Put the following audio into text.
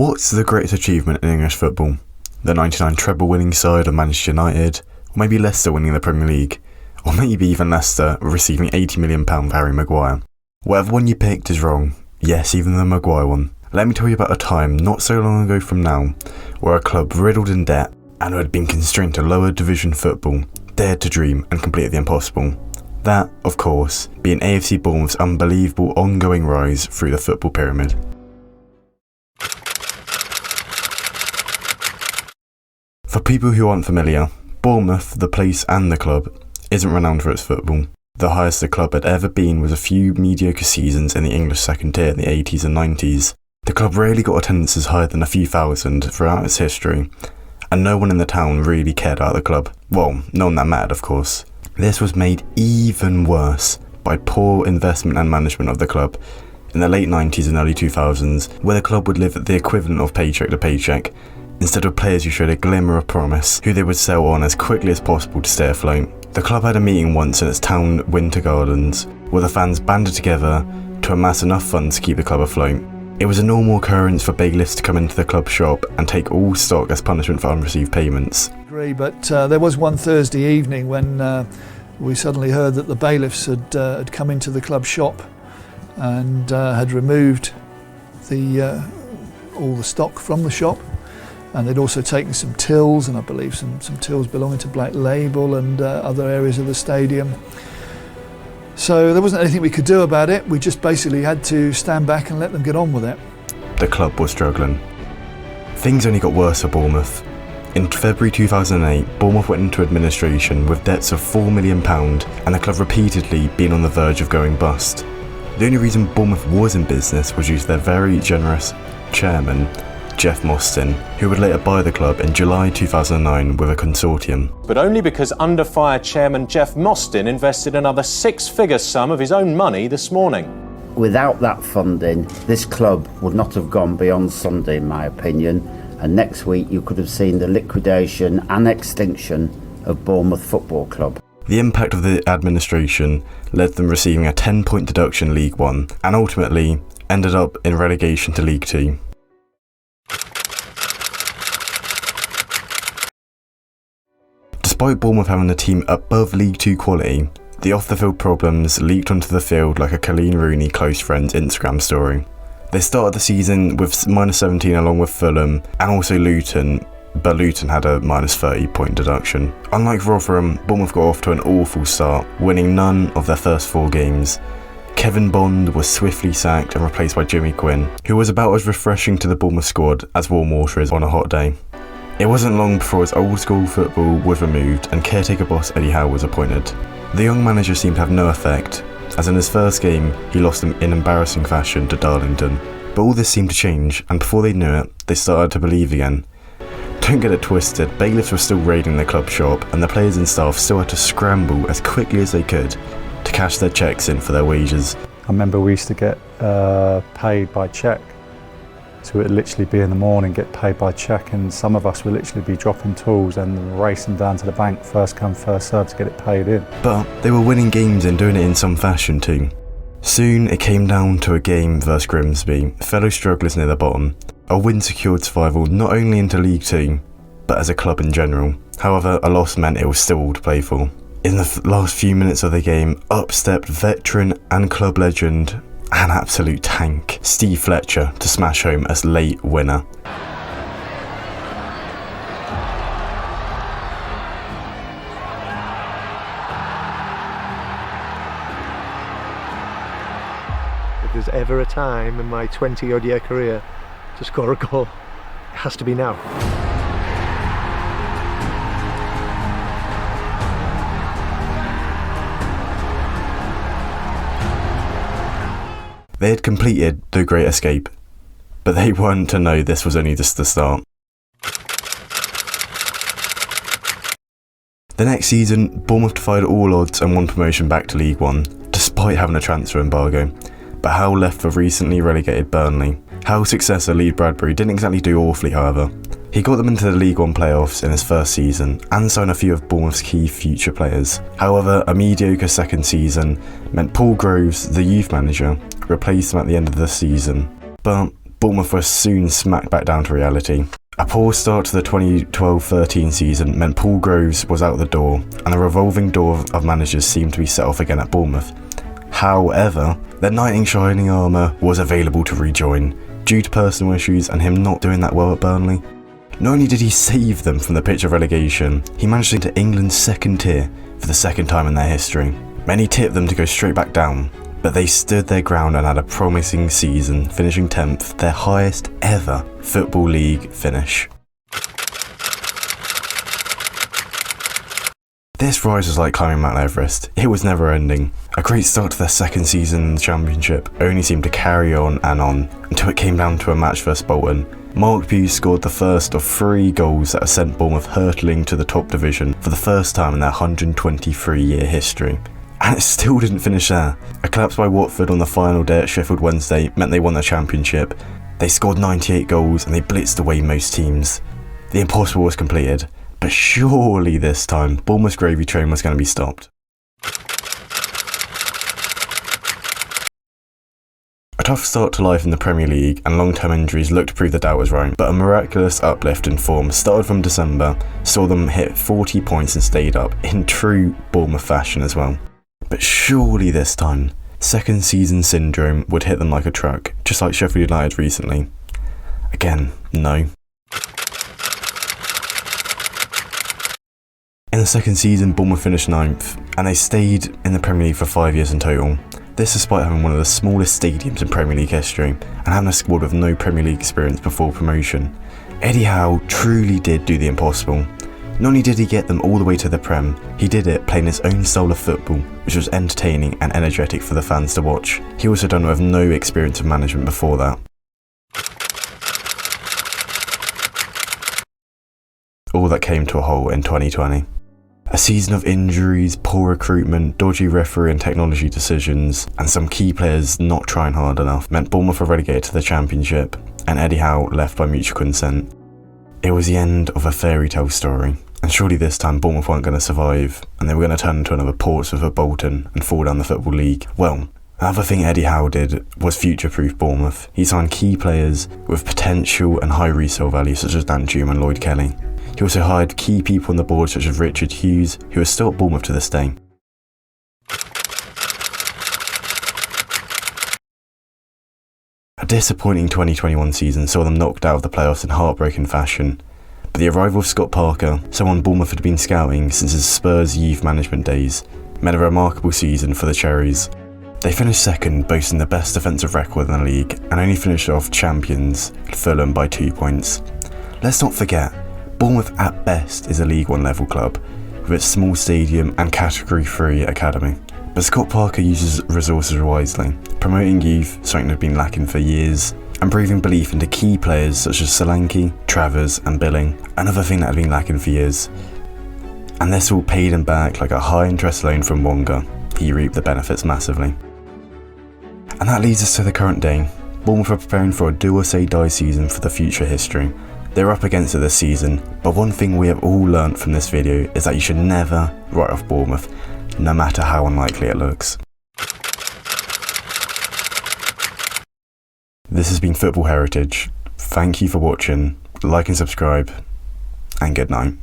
What's the greatest achievement in English football? The 99 treble winning side of Manchester United? Or maybe Leicester winning the Premier League? Or maybe even Leicester receiving £80 million for Harry Maguire? Whatever one you picked is wrong. Yes, even the Maguire one. Let me tell you about a time not so long ago from now, where a club riddled in debt and who had been constrained to lower division football dared to dream and complete the impossible. That, of course, being AFC Bournemouth's unbelievable ongoing rise through the football pyramid. For people who aren't familiar, Bournemouth, the place and the club, isn't renowned for its football. The highest the club had ever been was a few mediocre seasons in the English second tier in the 80s and 90s. The club rarely got attendances higher than a few thousand throughout its history, and no one in the town really cared about the club. Well, no one that mattered, of course. This was made even worse by poor investment and management of the club in the late 90s and early 2000s, where the club would live at the equivalent of paycheck to paycheck, instead of players who showed a glimmer of promise, who they would sell on as quickly as possible to stay afloat. The club had a meeting once in its town winter gardens, where the fans banded together to amass enough funds to keep the club afloat. It was a normal occurrence for bailiffs to come into the club shop and take all stock as punishment for unreceived payments. But there was one Thursday evening when we suddenly heard that the bailiffs had come into the club shop and had removed all the stock from the shop. And they'd also taken some tills, and I believe some tills belonging to Black Label and other areas of the stadium. So there wasn't anything we could do about it. We just basically had to stand back and let them get on with it. The club was struggling. Things only got worse for Bournemouth. In February 2008, Bournemouth went into administration with debts of £4 million and the club repeatedly being on the verge of going bust. The only reason Bournemouth was in business was due to their very generous chairman, Jeff Mostyn, who would later buy the club in July 2009 with a consortium. But only because under fire chairman Jeff Mostyn invested another six-figure sum of his own money this morning. Without that funding, this club would not have gone beyond Sunday, in my opinion, and next week you could have seen the liquidation and extinction of Bournemouth Football Club. The impact of the administration led them receiving a 10-point deduction in League One and ultimately ended up in relegation to League Two. Despite Bournemouth having a team above League 2 quality, the off-the-field problems leaked onto the field like a Colleen Rooney close friend's Instagram story. They started the season with minus 17 along with Fulham and also Luton, but Luton had a minus 30-point deduction. Unlike Rotherham, Bournemouth got off to an awful start, winning none of their first 4 games. Kevin Bond was swiftly sacked and replaced by Jimmy Quinn, who was about as refreshing to the Bournemouth squad as warm water is on a hot day. It wasn't long before its old school football was removed and caretaker boss Eddie Howe was appointed. The young manager seemed to have no effect, as in his first game he lost them in embarrassing fashion to Darlington. But all this seemed to change, and before they knew it, they started to believe again. Don't get it twisted, bailiffs were still raiding the club shop and the players and staff still had to scramble as quickly as they could to cash their cheques in for their wages. I remember we used to get paid by cheque. So it would literally be in the morning, get paid by cheque, and some of us would literally be dropping tools and racing down to the bank, first come, first served, to get it paid in. But they were winning games and doing it in some fashion too. Soon it came down to a game versus Grimsby, fellow strugglers near the bottom. A win secured survival not only into League Two, but as a club in general. However, a loss meant it was still all to play for. In the last few minutes of the game, up stepped veteran and club legend, an absolute tank, Steve Fletcher, to smash home as late winner. If there's ever a time in my 20-odd year career to score a goal, it has to be now. They had completed the Great Escape, but they weren't to know this was only just the start. The next season, Bournemouth defied all odds and won promotion back to League One, despite having a transfer embargo. But Howe left for recently relegated Burnley. Howe's successor Lee Bradbury didn't exactly do awfully, however. He got them into the League One playoffs in his first season and signed a few of Bournemouth's key future players. However, a mediocre second season meant Paul Groves, the youth manager, replaced him at the end of the season. But Bournemouth were soon smacked back down to reality. A poor start to the 2012-13 season meant Paul Groves was out the door, and the revolving door of managers seemed to be set off again at Bournemouth. However, their knight in shining armour was available to rejoin, due to personal issues and him not doing that well at Burnley. Not only did he save them from the pitch of relegation, he managed into England's second tier for the second time in their history. Many tipped them to go straight back down, but they stood their ground and had a promising season, finishing 10th, their highest ever Football League finish. This rise was like climbing Mount Everest. It was never ending. A great start to their second season in the Championship only seemed to carry on until it came down to a match versus Bolton. Mark Bugh scored the first of 3 goals that have sent Bournemouth hurtling to the top division for the first time in their 123-year history. And it still didn't finish there. A collapse by Watford on the final day at Sheffield Wednesday meant they won the Championship. They scored 98 goals and they blitzed away most teams. The impossible was completed, but surely this time Bournemouth's gravy train was going to be stopped. A tough start to life in the Premier League and long-term injuries looked to prove the doubt was right, but a miraculous uplift in form started from December, saw them hit 40 points and stayed up in true Bournemouth fashion as well. But surely this time, second season syndrome would hit them like a truck, just like Sheffield United recently. Again, no. In the second season, Bournemouth finished 9th, and they stayed in the Premier League for 5 years in total. This despite having one of the smallest stadiums in Premier League history, and having a squad with no Premier League experience before promotion. Eddie Howe truly did do the impossible. Not only did he get them all the way to the Prem, he did it playing his own style of football, which was entertaining and energetic for the fans to watch. He also done it with no experience of management before that. All that came to a halt in 2020. A season of injuries, poor recruitment, dodgy referee and technology decisions, and some key players not trying hard enough meant Bournemouth were relegated to the Championship, and Eddie Howe left by mutual consent. It was the end of a fairy tale story, and surely this time Bournemouth weren't going to survive, and they were going to turn into another Portsmouth or Bolton and fall down the Football League. Well, another thing Eddie Howe did was future-proof Bournemouth. He signed key players with potential and high resale value such as Dan Hume and Lloyd Kelly. He also hired key people on the board such as Richard Hughes, who is still at Bournemouth to this day. A disappointing 2021 season saw them knocked out of the playoffs in heartbreaking fashion, but the arrival of Scott Parker, someone Bournemouth had been scouting since his Spurs youth management days, meant a remarkable season for the Cherries. They finished second, boasting the best defensive record in the league, and only finished off champions Fulham by 2 points. Let's not forget, Bournemouth at best is a League One level club, with its small stadium and Category 3 academy. But Scott Parker uses resources wisely, promoting youth, something that had been lacking for years, and breathing belief into key players such as Solanke, Travers and Billing, another thing that had been lacking for years. And this all paid him back like a high interest loan from Wonga. He reaped the benefits massively. And that leads us to the current day. Bournemouth are preparing for a do or say die season for the future history. They're up against it this season, but one thing we have all learnt from this video is that you should never write off Bournemouth, no matter how unlikely it looks. This has been Football Heritage. Thank you for watching, like and subscribe, and good night.